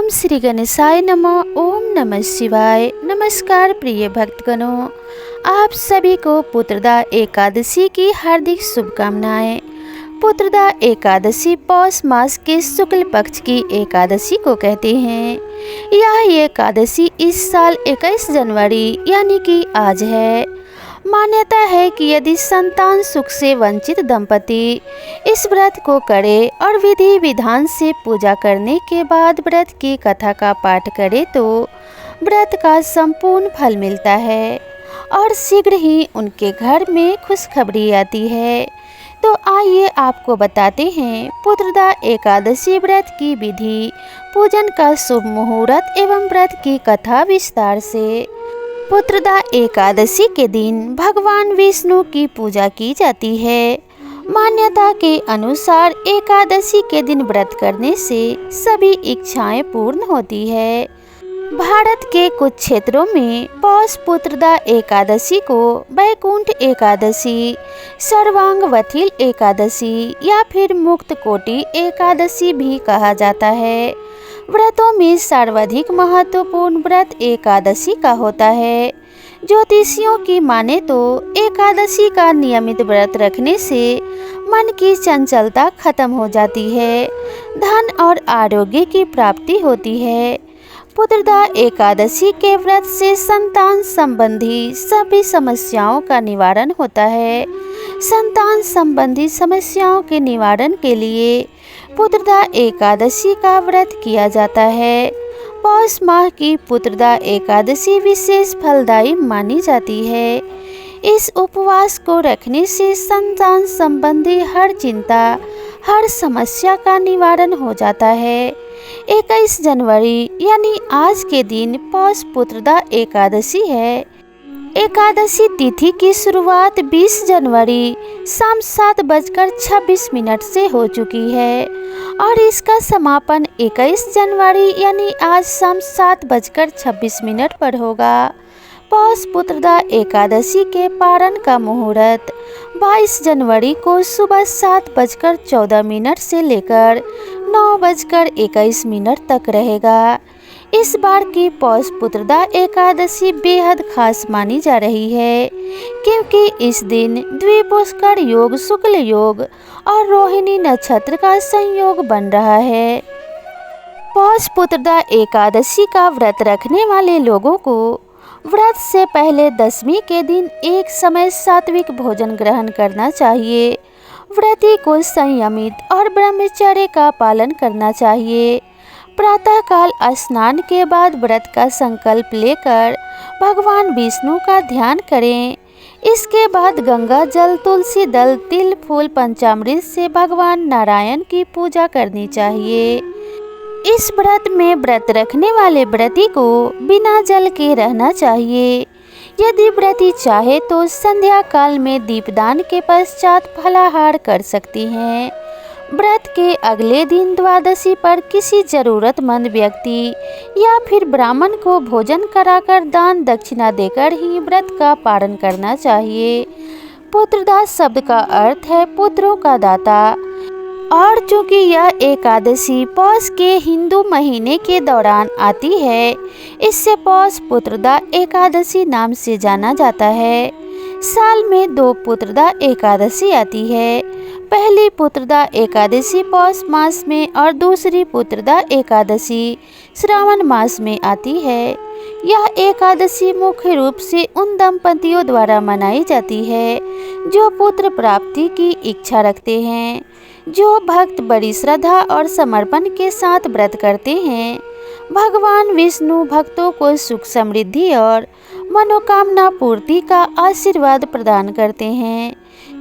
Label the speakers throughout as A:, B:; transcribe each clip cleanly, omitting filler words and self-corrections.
A: ओम श्री गणेशाय नमः। ओम नमः शिवाय। नमस्कार प्रिय भक्तगणों, आप सभी को पुत्रदा एकादशी की हार्दिक शुभकामनाएं। पुत्रदा एकादशी पौष मास के शुक्ल पक्ष की एकादशी को कहते हैं। यह एकादशी इस साल 21 जनवरी यानी कि आज है। मान्यता है कि यदि संतान सुख से वंचित दंपति इस व्रत को करे और विधि विधान से पूजा करने के बाद व्रत की कथा का पाठ करे तो व्रत का संपूर्ण फल मिलता है और शीघ्र ही उनके घर में खुशखबरी आती है। तो आइए आपको बताते हैं पुत्रदा एकादशी व्रत की विधि, पूजन का शुभ मुहूर्त एवं व्रत की कथा विस्तार से। पुत्रदा एकादशी के दिन भगवान विष्णु की पूजा की जाती है। मान्यता के अनुसार एकादशी के दिन व्रत करने से सभी इच्छाएं पूर्ण होती है। भारत के कुछ क्षेत्रों में पौष पुत्रदा एकादशी को वैकुंठ एकादशी, सर्वांगवथिल एकादशी या फिर मुक्त कोटि एकादशी भी कहा जाता है। व्रतों में सर्वाधिक महत्वपूर्ण व्रत एकादशी का होता है। ज्योतिषियों की माने तो एकादशी का नियमित व्रत रखने से मन की चंचलता खत्म हो जाती है, धन और आरोग्य की प्राप्ति होती है। पुत्रदा एकादशी के व्रत से संतान संबंधी सभी समस्याओं का निवारण होता है। संतान संबंधी समस्याओं के निवारण के लिए पुत्रदा एकादशी का व्रत किया जाता है। पौष माह की पुत्रदा एकादशी विशेष फलदायी मानी जाती है। इस उपवास को रखने से संतान संबंधी हर चिंता, हर समस्या का निवारण हो जाता है। 21 जनवरी यानी आज के दिन पौष पुत्रदा एकादशी है। एकादशी तिथि की शुरुआत 20 जनवरी शाम 7:26 से हो चुकी है और इसका समापन 21 जनवरी यानी आज शाम 7:26 पर होगा। पौष पुत्रदा एकादशी के पारण का मुहूर्त 22 जनवरी को सुबह 7:14 से लेकर 9:21 तक रहेगा। इस बार की पौष पुत्रदा एकादशी बेहद खास मानी जा रही है क्योंकि इस दिन द्विपुष्कर योग, शुक्ल योग और रोहिणी नक्षत्र का संयोग बन रहा है। पौष पुत्रदा एकादशी का व्रत रखने वाले लोगों को व्रत से पहले दशमी के दिन एक समय सात्विक भोजन ग्रहण करना चाहिए। व्रती को संयमित और ब्रह्मचर्य का पालन करना चाहिए। प्रातःकाल स्नान के बाद व्रत का संकल्प लेकर भगवान विष्णु का ध्यान करें। इसके बाद गंगा जल, तुलसी दल, तिल, फूल, पंचामृत से भगवान नारायण की पूजा करनी चाहिए। इस व्रत में व्रत रखने वाले व्रती को बिना जल के रहना चाहिए। यदि व्रती चाहे तो संध्या काल में दीपदान के पश्चात फलाहार कर सकती हैं। व्रत के अगले दिन द्वादशी पर किसी जरूरतमंद व्यक्ति या फिर ब्राह्मण को भोजन कराकर दान दक्षिणा देकर ही व्रत का पारण करना चाहिए। पुत्रदा शब्द का अर्थ है पुत्रों का दाता और चूंकि यह एकादशी पौष के हिंदू महीने के दौरान आती है, इससे पौष पुत्रदा एकादशी नाम से जाना जाता है। साल में 2 पुत्रदा एकादशी आती है। पहली पुत्रदा एकादशी पौष मास में और दूसरी पुत्रदा एकादशी श्रावण मास में आती है। यह एकादशी मुख्य रूप से उन दंपतियों द्वारा मनाई जाती है जो पुत्र प्राप्ति की इच्छा रखते हैं। जो भक्त बड़ी श्रद्धा और समर्पण के साथ व्रत करते हैं, भगवान विष्णु भक्तों को सुख, समृद्धि और मनोकामना पूर्ति का आशीर्वाद प्रदान करते हैं।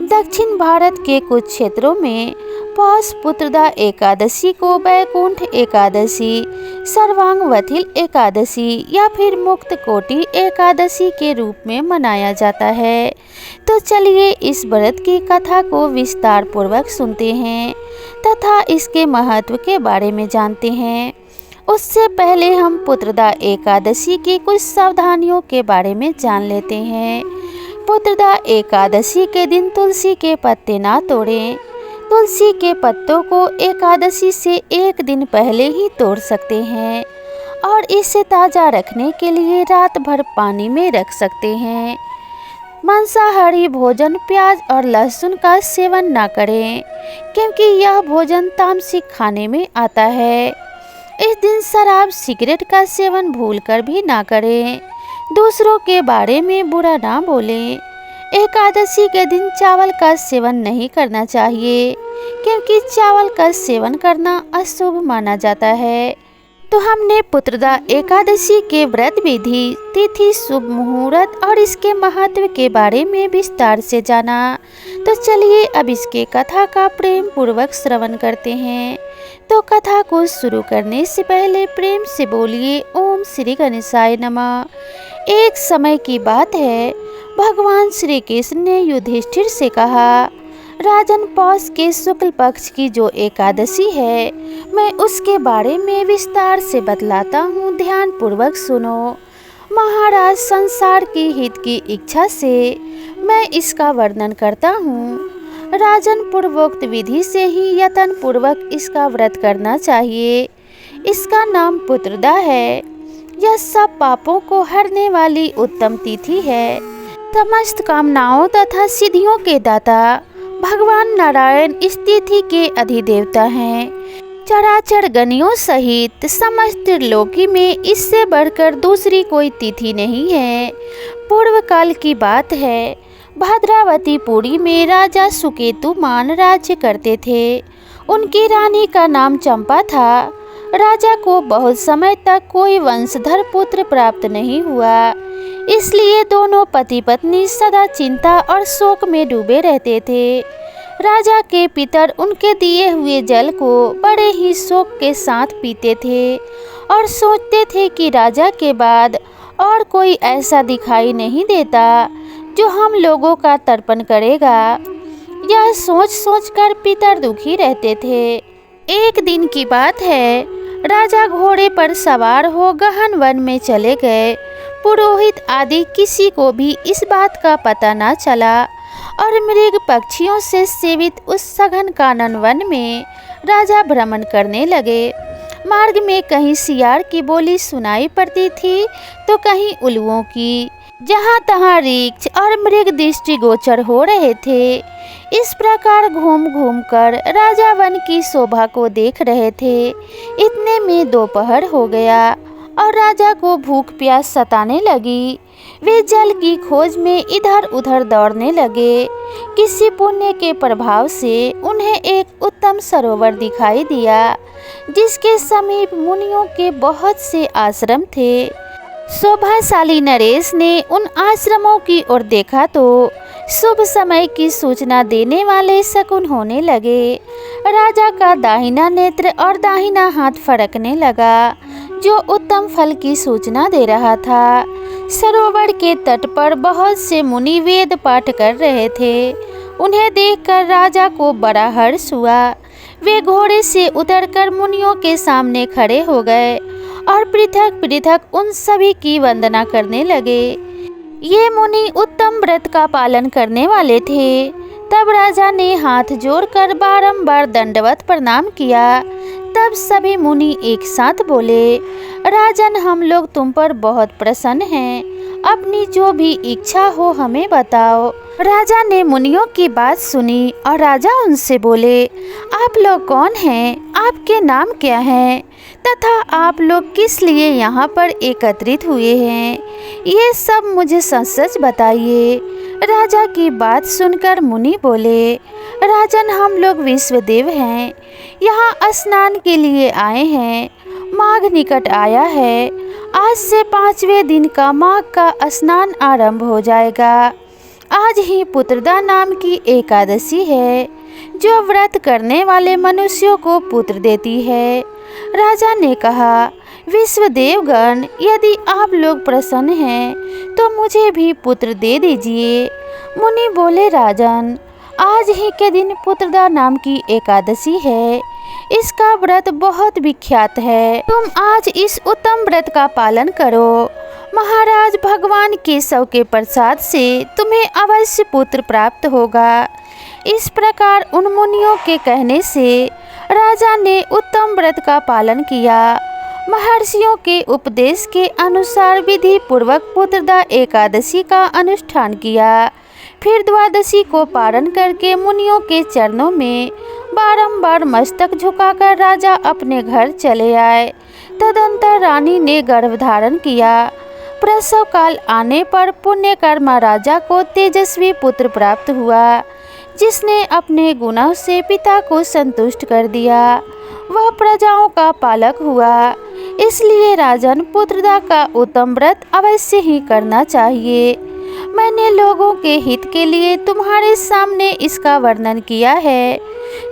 A: दक्षिण भारत के कुछ क्षेत्रों में पौष पुत्रदा एकादशी को वैकुंठ एकादशी, सर्वांगवथिल एकादशी या फिर मुक्त कोटि एकादशी के रूप में मनाया जाता है। तो चलिए इस व्रत की कथा को विस्तार पूर्वक सुनते हैं तथा इसके महत्व के बारे में जानते हैं। उससे पहले हम पुत्रदा एकादशी की कुछ सावधानियों के बारे में जान लेते हैं। पुत्रदा एकादशी के दिन तुलसी के पत्ते ना तोड़ें। तुलसी के पत्तों को एकादशी से एक दिन पहले ही तोड़ सकते हैं और इसे ताज़ा रखने के लिए रात भर पानी में रख सकते हैं। मांसाहारी भोजन प्याज और लहसुन का सेवन ना करें, क्योंकि यह भोजन तामसिक खाने में आता है। इस दिन शराब सिगरेट का सेवन भूलकर भी ना करें। दूसरों के बारे में बुरा ना बोलें। एकादशी के दिन चावल का सेवन नहीं करना चाहिए, क्योंकि चावल का सेवन करना अशुभ माना जाता है। तो हमने पुत्रदा एकादशी के व्रत विधि, तिथि, शुभ मुहूर्त और इसके महत्व के बारे में विस्तार से जाना। तो चलिए अब इसके कथा का प्रेम पूर्वक श्रवण करते हैं। तो कथा को शुरू करने से पहले प्रेम से बोलिए ओम श्री गणेशाय नमः। एक समय की बात है, भगवान श्री कृष्ण ने युधिष्ठिर से कहा, राजन, पौष के शुक्ल पक्ष की जो एकादशी है, मैं उसके बारे में विस्तार से बतलाता हूँ, ध्यान पूर्वक सुनो। महाराज, संसार की हित की इच्छा से मैं इसका वर्णन करता हूँ। राजन, पूर्वोक्त विधि से ही यत्न पूर्वक इसका व्रत करना चाहिए। इसका नाम पुत्रदा है। यह सब पापों को हरने वाली उत्तम तिथि है। समस्त कामनाओं तथा सिद्धियों के दाता भगवान नारायण इस तिथि के अधिदेवता हैं। चराचर गणियों सहित समस्त त्रिलोकी में इससे बढ़कर दूसरी कोई तिथि नहीं है। पूर्व काल की बात है, भद्रावतीपुरी में राजा सुकेतुमान राज्य करते थे। उनकी रानी का नाम चंपा था। राजा को बहुत समय तक कोई वंशधर पुत्र प्राप्त नहीं हुआ, इसलिए दोनों पति पत्नी सदा चिंता और शोक में डूबे रहते थे। राजा के पितर उनके दिए हुए जल को बड़े ही शोक के साथ पीते थे और सोचते थे कि राजा के बाद और कोई ऐसा दिखाई नहीं देता जो हम लोगों का तर्पण करेगा। यह सोच सोच कर पितर दुखी रहते थे। एक दिन की बात है, राजा घोड़े पर सवार हो गहन वन में चले गए। पुरोहित आदि किसी को भी इस बात का पता न चला और मृग पक्षियों से सेवित उस सघन कानन वन में राजा भ्रमण करने लगे। मार्ग में कहीं सियार की बोली सुनाई पड़ती थी तो कहीं उल्लुओं की। जहाँ तहाँ वृक्ष और मृग दृष्टिगोचर हो रहे थे। इस प्रकार घूम घूम कर राजा वन की शोभा को देख रहे थे। इतने में दोपहर हो गया और राजा को भूख प्यास सताने लगी। वे जल की खोज में इधर उधर दौड़ने लगे। किसी पुण्य के प्रभाव से उन्हें एक उत्तम सरोवर दिखाई दिया, जिसके समीप मुनियों के बहुत से आश्रम थे। शोभाशाली नरेश ने उन आश्रमों की ओर देखा तो शुभ समय की सूचना देने वाले शकुन होने लगे। राजा का दाहिना नेत्र और दाहिना हाथ फड़कने लगा, जो उत्तम फल की सूचना दे रहा था। सरोवर के तट पर बहुत से मुनि वेद पाठ कर रहे थे। उन्हें देखकर राजा को बड़ा हर्ष हुआ। वे घोड़े से उतरकर मुनियों के सामने खड़े हो गए और पृथक पृथक उन सभी की वंदना करने लगे। ये मुनि उत्तम व्रत का पालन करने वाले थे। तब राजा ने हाथ जोड़कर बारंबार दंडवत प्रणाम किया। तब सभी मुनि एक साथ बोले, राजन, हम लोग तुम पर बहुत प्रसन्न हैं। अपनी जो भी इच्छा हो हमें बताओ। राजा ने मुनियों की बात सुनी और राजा उनसे बोले, आप लोग कौन हैं? आपके नाम क्या हैं? तथा आप लोग किस लिए यहाँ पर एकत्रित हुए हैं? ये सब मुझे सच सच बताइए। राजा की बात सुनकर मुनि बोले, राजन, हम लोग विश्वदेव हैं। यहाँ स्नान के लिए आए हैं। माघ निकट आया है। आज से 5वें दिन का माघ का स्नान आरंभ हो जाएगा। आज ही पुत्रदा नाम की एकादशी है, जो व्रत करने वाले मनुष्यों को पुत्र देती है। राजा ने कहा, विश्वदेवगण, यदि आप लोग प्रसन्न हैं तो मुझे भी पुत्र दे दीजिए। मुनि बोले, राजन, आज ही के दिन पुत्रदा नाम की एकादशी है। इसका व्रत बहुत विख्यात है। तुम आज इस उत्तम व्रत का पालन करो। महाराज भगवान केशव के प्रसाद से तुम्हें अवश्य पुत्र प्राप्त होगा। इस प्रकार उन मुनियों के कहने से राजा ने उत्तम व्रत का पालन किया। महर्षियों के उपदेश के अनुसार विधि पूर्वक पुत्रदा एकादशी का अनुष्ठान किया। फिर द्वादशी को पारण करके मुनियों के चरणों में बारंबार मस्तक झुकाकर राजा अपने घर चले आए। तदंतर रानी ने गर्भ धारण किया। प्रसव काल आने पर पुण्यकर्मा राजा को तेजस्वी पुत्र प्राप्त हुआ, जिसने अपने गुणों से पिता को संतुष्ट कर दिया। वह प्रजाओं का पालक हुआ। इसलिए राजन, पुत्रदा का उत्तम व्रत अवश्य ही करना चाहिए। मैंने लोगों के हित के लिए तुम्हारे सामने इसका वर्णन किया है।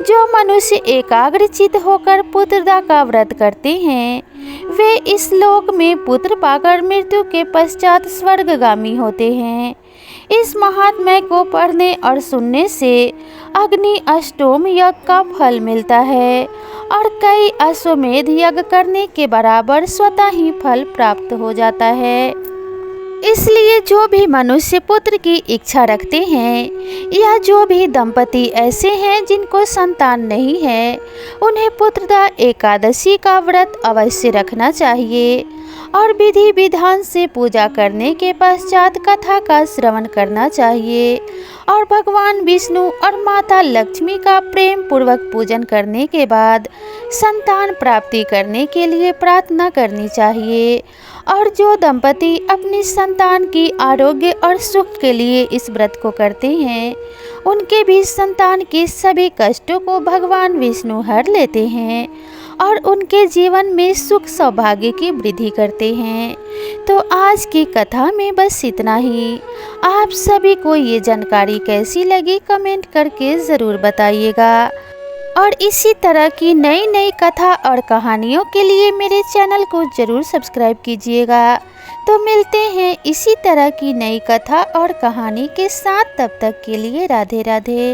A: जो मनुष्य एकाग्रचित्त होकर पुत्रदा का व्रत करते हैं, वे इस लोक में पुत्र पाकर मृत्यु के पश्चात स्वर्गगामी होते हैं। इस महात्म्य को पढ़ने और सुनने से अग्नि अष्टोम यज्ञ का फल मिलता है और कई अश्वमेध यज्ञ करने के बराबर स्वतः ही फल प्राप्त हो जाता है। इसलिए जो भी मनुष्य पुत्र की इच्छा रखते हैं या जो भी दंपति ऐसे हैं जिनको संतान नहीं है, उन्हें पुत्रदा एकादशी का व्रत अवश्य रखना चाहिए और विधि विधान से पूजा करने के पश्चात कथा का श्रवण करना चाहिए और भगवान विष्णु और माता लक्ष्मी का प्रेम पूर्वक पूजन करने के बाद संतान प्राप्ति करने के लिए प्रार्थना करनी चाहिए। और जो दंपति अपनी संतान की आरोग्य और सुख के लिए इस व्रत को करते हैं, उनके भी संतान के सभी कष्टों को भगवान विष्णु हर लेते हैं और उनके जीवन में सुख सौभाग्य की वृद्धि करते हैं। तो आज की कथा में बस इतना ही। आप सभी को ये जानकारी कैसी लगी कमेंट करके ज़रूर बताइएगा और इसी तरह की नई नई कथा और कहानियों के लिए मेरे चैनल को ज़रूर सब्सक्राइब कीजिएगा। तो मिलते हैं इसी तरह की नई कथा और कहानी के साथ। तब तक के लिए राधे राधे।